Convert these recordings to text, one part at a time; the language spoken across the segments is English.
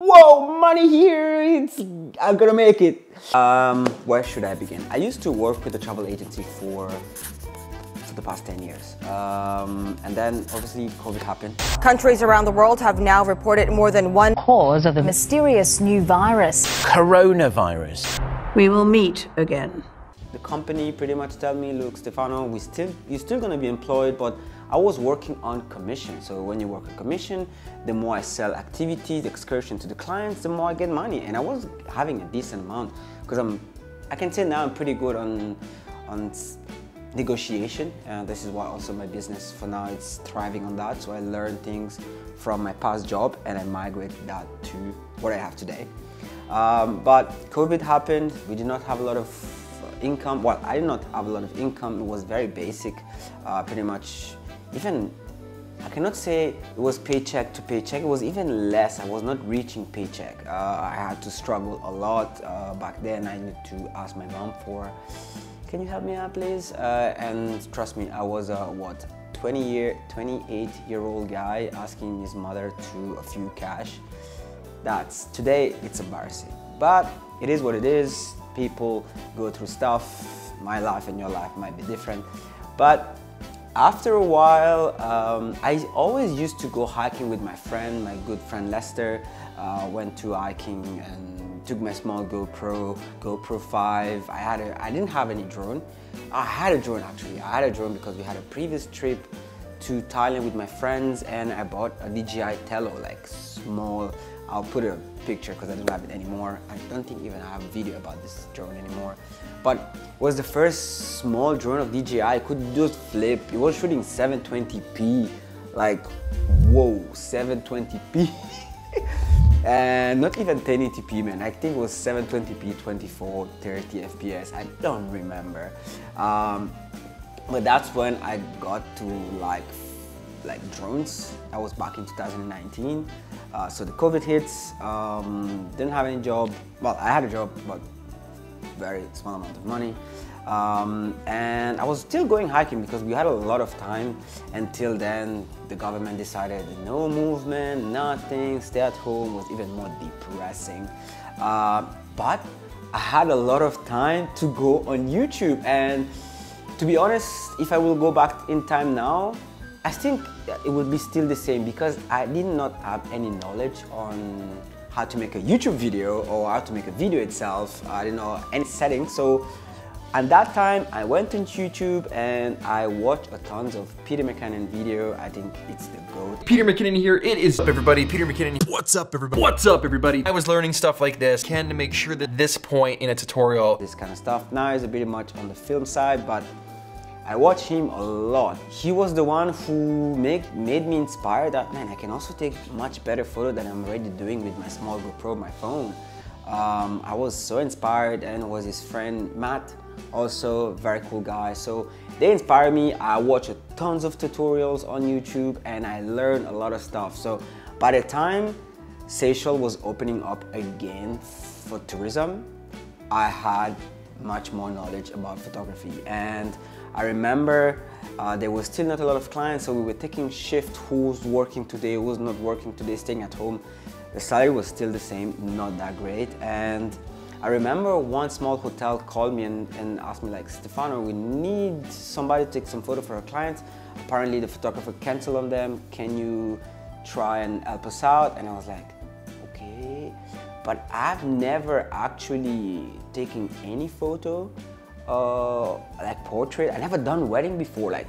Whoa, money here, I'm gonna make it. Where should I begin? I used to work with a travel agency for the past 10 years. And then obviously COVID happened. Countries around the world have now reported more than one cause of the mysterious new virus. Coronavirus. We will meet again. The company pretty much tell me, look, Stefano, you're still gonna be employed, but I was working on commission. So when you work on commission, the more I sell activities, excursion to the clients, the more I get money. And I was having a decent amount because I can say now I'm pretty good on negotiation. This is why also my business for now it's thriving on that. So I learn things from my past job and I migrate that to what I have today. But COVID happened. We did not have a lot of income. Well, I did not have a lot of income. It was very basic, pretty much. Even I cannot say it was paycheck to paycheck. It was even less. I was not reaching paycheck. I had to struggle a lot back then. I need to ask my mom for, can you help me out, please? And trust me, I was a 28-year-old guy asking his mother to a few cash. Today it's embarrassing, but it is what it is. People go through stuff. My life and your life might be different, but after a while, I always used to go hiking with my friend, my good friend Lester. Went to hiking and took my small GoPro 5. I didn't have any drone. I had a drone actually. I had a drone because we had a previous trip to Thailand with my friends and I bought a DJI Tello, like small. I'll put a picture because I don't have it anymore. I don't think even I have a video about this drone anymore. But it was the first small drone of DJI. I could just flip. It was shooting 720p. Like, whoa, 720p. And not even 1080p, man. I think it was 720p, 24, 30 FPS. I don't remember. But that's when I got to like drones. I was back in 2019. So the COVID hits, didn't have any job. Well, I had a job, but very small amount of money. And I was still going hiking because we had a lot of time. Until then, the government decided no movement, nothing, stay at home was even more depressing. But I had a lot of time to go on YouTube. And to be honest, if I will go back in time now, I think it would be still the same because I did not have any knowledge on how to make a YouTube video or how to make a video itself. I didn't know any settings. So at that time, I went on YouTube and I watched a tons of Peter McKinnon video. I think it's the GOAT. Peter McKinnon here. It is up, everybody. Peter McKinnon. What's up, everybody? What's up, everybody? I was learning stuff like this. Can to make sure that this point in a tutorial, this kind of stuff now is a bit much on the film side, but I watch him a lot. He was the one who made me inspired that, man, I can also take much better photo than I'm already doing with my small GoPro, my phone. I was so inspired, and was his friend Matt, also very cool guy. So they inspired me. I watched tons of tutorials on YouTube and I learned a lot of stuff. So by the time Seychelles was opening up again for tourism, I had much more knowledge about photography. And I remember there was still not a lot of clients, so we were taking shift, who's working today, who's not working today, staying at home. The salary was still the same, not that great. And I remember one small hotel called me and asked me like, Stefano, we need somebody to take some photo for our clients. Apparently the photographer canceled on them. Can you try and help us out? And I was like, okay. But I've never actually taken any photo like portrait. I never done wedding before. Like,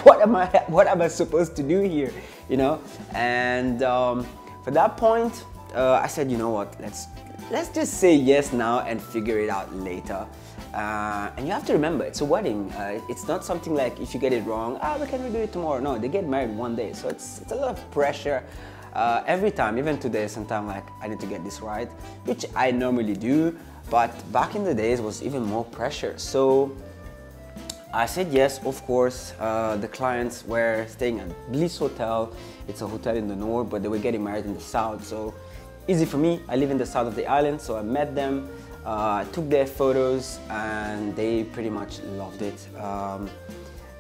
what am I supposed to do here, you know? And for that point, I said, you know what? Let's just say yes now and figure it out later. And you have to remember, it's a wedding. It's not something like if you get it wrong, we can redo it tomorrow. No, they get married one day, so it's a lot of pressure. Every time, even today, sometimes like I need to get this right, which I normally do. But back in the days, it was even more pressure. So I said yes, of course. The clients were staying at Bliss Hotel. It's a hotel in the north, but they were getting married in the south. So easy for me. I live in the south of the island, so I met them. I took their photos and they pretty much loved it.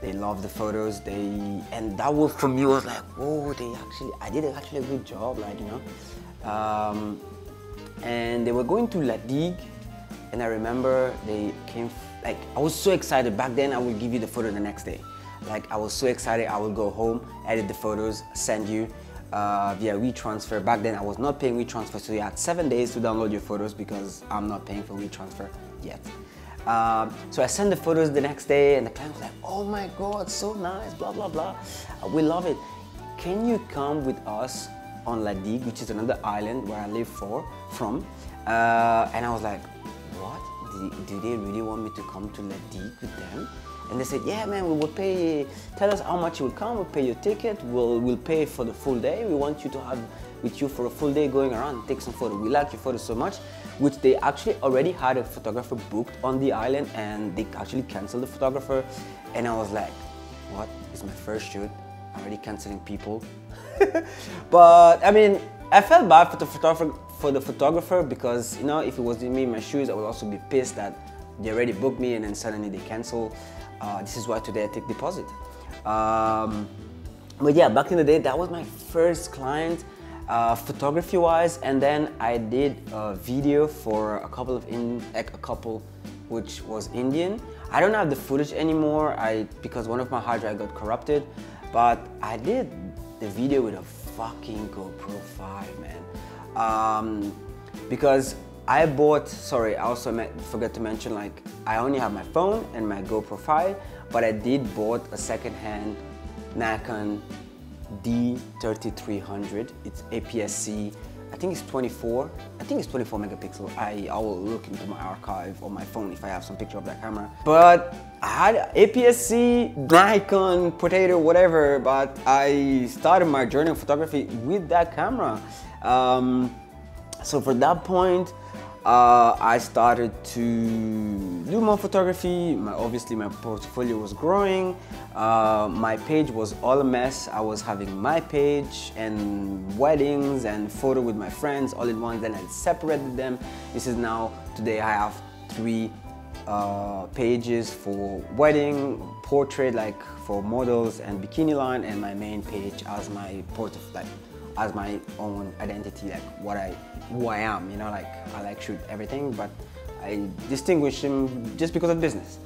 They loved the photos. And that was for me was like, whoa, I did actually a good job, like, you know. and they were going to La Digue, and I remember they came, like, I was so excited. Back then I would give you the photo the next day. Like, I was so excited. I would go home, edit the photos, send you via WeTransfer. Back then I was not paying WeTransfer, so you had 7 days to download your photos because I'm not paying for WeTransfer yet. So I sent the photos the next day, and the client was like, oh my God, so nice, blah, blah, blah. We love it. Can you come with us on La Digue, which is another island where I live from? And I was like, what? Do they really want me to come to La Digue with them? And they said, yeah, man, we will pay, tell us how much you will come, we'll pay your ticket, we'll pay for the full day. We want you to have with you for a full day going around, take some photos. We like your photos so much, which they actually already had a photographer booked on the island, and they actually canceled the photographer. And I was like, what? It's my first shoot, I'm already canceling people. But I mean, I felt bad for the photographer because, you know, if it was me in my shoes, I would also be pissed that they already booked me and then suddenly they cancel. This is why today I take deposit. But yeah, back in the day, that was my first client, photography-wise, and then I did a video for a couple which was Indian. I don't have the footage anymore because one of my hard drives got corrupted, but I did the video with a fucking GoPro 5, man. Because I bought, sorry, I also forgot to mention, like, I only have my phone and my GoPro 5, but I did bought a second-hand Nikon D3300. It's APS-C. I think it's 24 megapixel. I will look into my archive on my phone if I have some picture of that camera. But I had APS-C, Nikon, potato, whatever, but I started my journey of photography with that camera. So for that point, I started to do more photography. Obviously my portfolio was growing. My page was all a mess. I was having my page and weddings and photo with my friends all in one. Then I separated them. This is now, today I have 3 pages for wedding, portrait, like for models and bikini line, and my main page as my as my own identity, like who I am, you know, like I like shoot everything, but I distinguish him just because of business.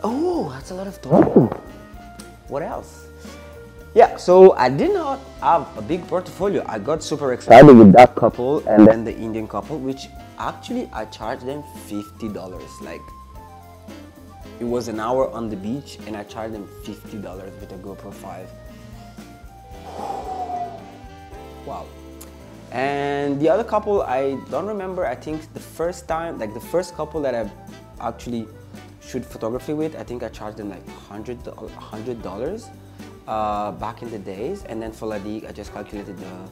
Oh, that's a lot of talking. What else? Yeah, so I did not have a big portfolio. I got super excited with that couple and then the Indian couple, which actually I charged them $50. Like, it was an hour on the beach and I charged them $50 with a GoPro 5. Wow. And the other couple, I don't remember. I think the first time, like the first couple that I actually shoot photography with, I think I charged them like $100 back in the days. And then for La Digue, I just calculated the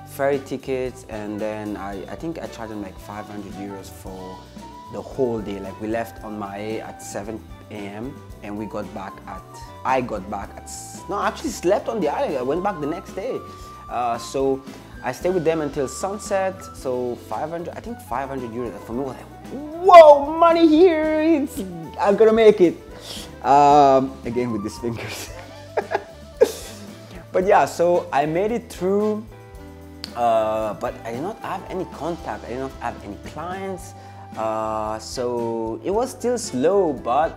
ferry tickets, and then I think I charged them like 500 euros for the whole day. Like, we left on Mahé at 7 a.m. and we got back at, no, I actually slept on the island. I went back the next day. So I stayed with them until sunset. So 500, I think 500 euros for me was like, whoa, money here, I'm gonna make it. Again with these fingers. But yeah, so I made it through, but I did not have any contact. I did not have any clients. So it was still slow, but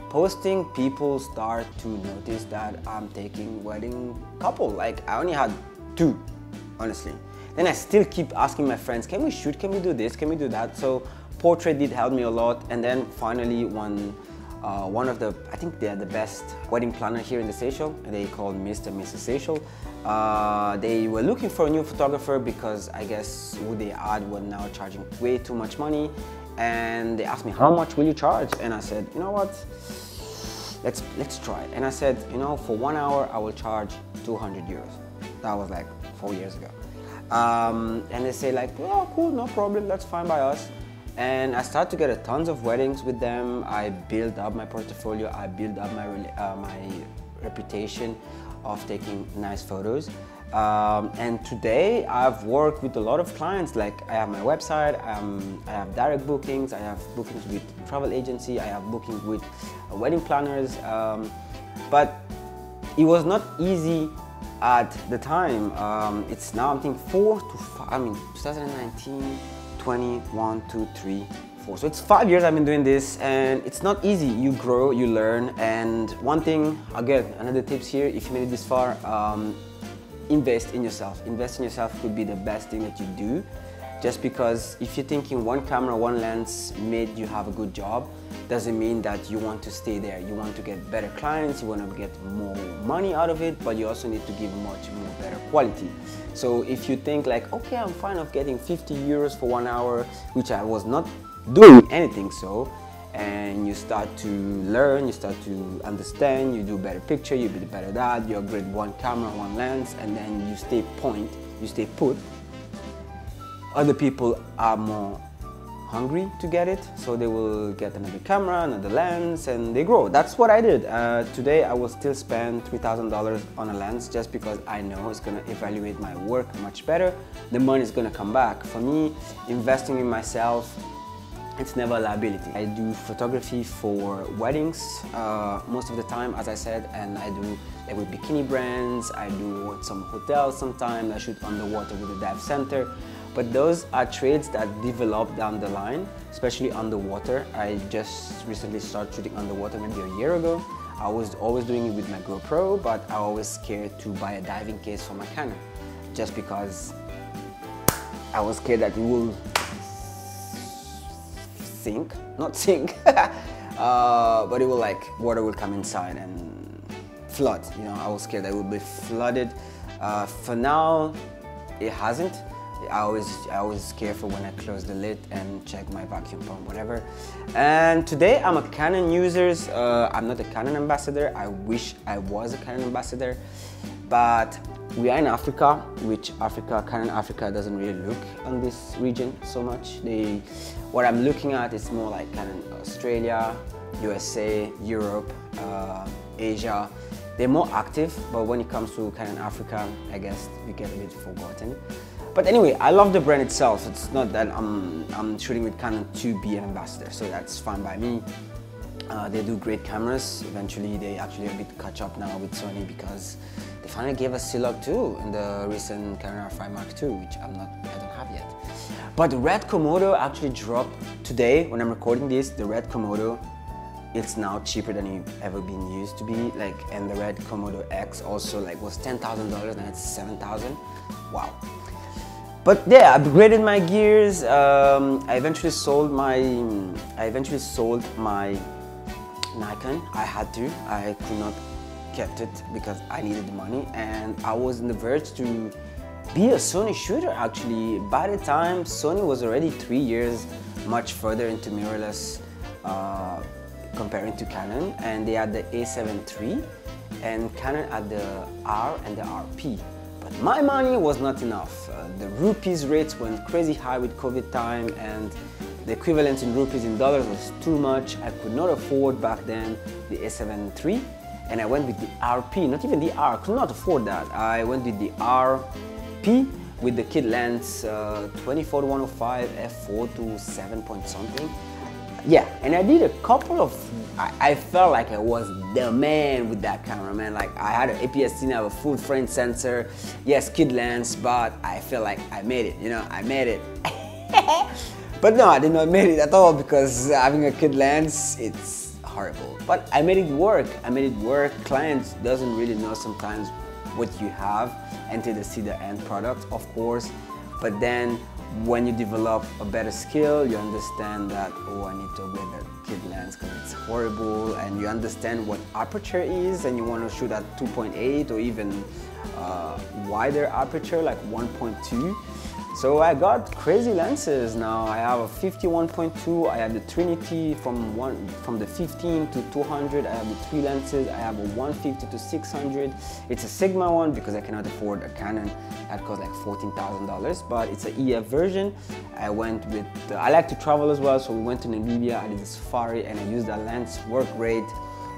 posting, people start to notice that I'm taking wedding couple. Like, I only had 2, honestly. Then I still keep asking my friends, can we shoot, can we do this, can we do that? So portrait did help me a lot. And then finally one of the, I think they're the best wedding planner here in the Seychelles. They called Mr. and Mrs. Seychelles. They were looking for a new photographer because I guess who they had were now charging way too much money. And they asked me, how much will you charge? And I said, you know what, let's try it. And I said, you know, for 1 hour, I will charge 200 euros. That was like 4 years ago. And they say like, oh, cool, no problem, that's fine by us. And I started to get a tons of weddings with them. I built up my portfolio. I built up my reputation of taking nice photos. And today I've worked with a lot of clients. Like, I have my website, I have direct bookings, I have bookings with travel agency, I have bookings with wedding planners. But it was not easy at the time, it's now, I think 2019, 20, 1, 2, 3, 4. So it's 5 years I've been doing this, and it's not easy. You grow, you learn, and one thing, again, another tips here, if you made it this far, invest in yourself. Invest in yourself could be the best thing that you do. Just because if you're thinking one camera, one lens made you have a good job, doesn't mean that you want to stay there. You want to get better clients, you want to get more money out of it, but you also need to give much more better quality. So if you think like, okay, I'm fine of getting 50 euros for 1 hour, which I was not doing anything so, and you start to learn, you start to understand, you do better picture, you do better that, you upgrade one camera, one lens, and then you stay put. Other people are more hungry to get it, so they will get another camera, another lens, and they grow. That's what I did. Today I will still spend $3,000 on a lens just because I know it's gonna evaluate my work much better. The money is gonna come back. For me, investing in myself, it's never a liability. I do photography for weddings most of the time, as I said, and I do like with bikini brands, I do some hotels sometimes, I shoot underwater with the dive center. But those are trades that develop down the line, especially underwater. I just recently started shooting underwater maybe a year ago. I was always doing it with my GoPro, but I was scared to buy a diving case for my Canon, just because I was scared that it will sink, not sink, but it will like, water will come inside and flood. You know, I was scared that it would be flooded. For now, it hasn't. I always careful when I close the lid and check my vacuum pump, whatever. And today I'm a Canon user. I'm not a Canon ambassador. I wish I was a Canon ambassador, but we are in Africa, which Canon Africa doesn't really look on this region so much. What I'm looking at is more like Canon Australia, USA, Europe, Asia. They're more active, but when it comes to Canon Africa, I guess we get a bit forgotten. But anyway, I love the brand itself. It's not that I'm shooting with Canon to be an ambassador, so that's fine by me. They do great cameras. Eventually, they actually a bit catch up now with Sony because they finally gave us C-Log 2 in the recent Canon R5 Mark II, which I don't have yet. But the Red Komodo actually dropped today when I'm recording this. The Red Komodo, it's now cheaper than it ever been used to be. Like, and the Red Komodo X also like was $10,000, now it's $7,000. Wow. But yeah, I upgraded my gears. I eventually sold my Nikon. I had to. I could not kept it because I needed the money, and I was on the verge to be a Sony shooter actually. By the time Sony was already 3 years much further into mirrorless comparing to Canon, and they had the A7 III and Canon had the R and the RP. But my money was not enough. The rupees rates went crazy high with COVID time, and the equivalent in rupees in dollars was too much. I could not afford back then the A7 III, and I went with the RP, not even the R, I could not afford that. I went with the RP with the kit lens 24-105 f4 to 7 point something. Yeah, and I did a couple of, I felt like I was the man with that camera, man. Like I had an APS-C, I have a full frame sensor, yes, kit lens, but I feel like I made it, you know, I made it. But no, I did not make it at all because having a kit lens, it's horrible. But I made it work, Clients doesn't really know sometimes what you have until they see the end product, of course. But then when you develop a better skill, you understand that, oh, I need to upgrade that kit lens because it's horrible, and you understand what aperture is, and you want to shoot at 2.8 or even wider aperture like 1.2. So I got crazy lenses now. I have a 51.2, I have the Trinity from the 15 to 200, I have the 3 lenses, I have a 150 to 600. It's a Sigma one because I cannot afford a Canon that costs like $14,000, but it's an EF version. I went with, I like to travel as well, so we went to Namibia, I did a safari and I used that lens, worked great.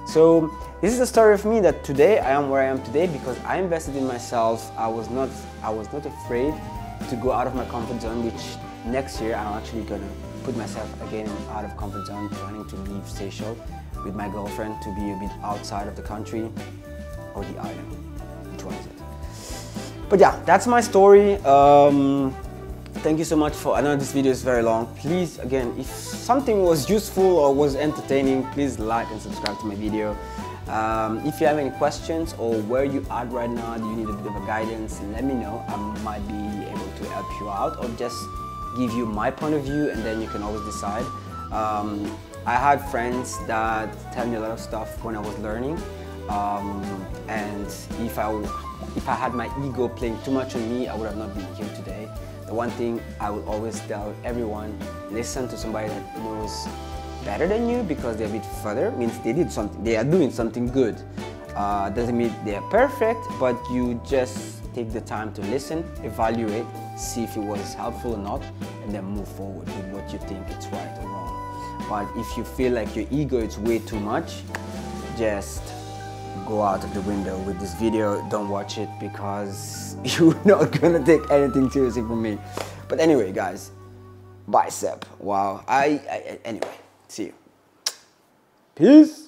So this is the story of me that today I am where I am today because I invested in myself. I was not afraid to go out of my comfort zone, which next year I'm actually gonna put myself again out of comfort zone, planning to leave Seychelles with my girlfriend to be a bit outside of the country or the island. Which one is it? But yeah, that's my story. Thank you so much for, I know this video is very long. Please, again, if something was useful or was entertaining, please like and subscribe to my video. If you have any questions or where you are right now, do you need a bit of a guidance, let me know. I might be able to help you out or just give you my point of view, and then you can always decide. I had friends that tell me a lot of stuff when I was learning, and if I had my ego playing too much on me, I would have not been here today. The one thing I will always tell everyone, listen to somebody that knows better than you, because they're a bit further, means they did something, they are doing something good. Doesn't mean they are perfect, but you just take the time to listen, evaluate, see if it was helpful or not, and then move forward with what you think it's right or wrong. But if you feel like your ego is way too much, just go out of the window with this video. Don't watch it, because you're not gonna take anything seriously from me. But anyway, guys, bicep. Wow. Anyway, see you. Peace.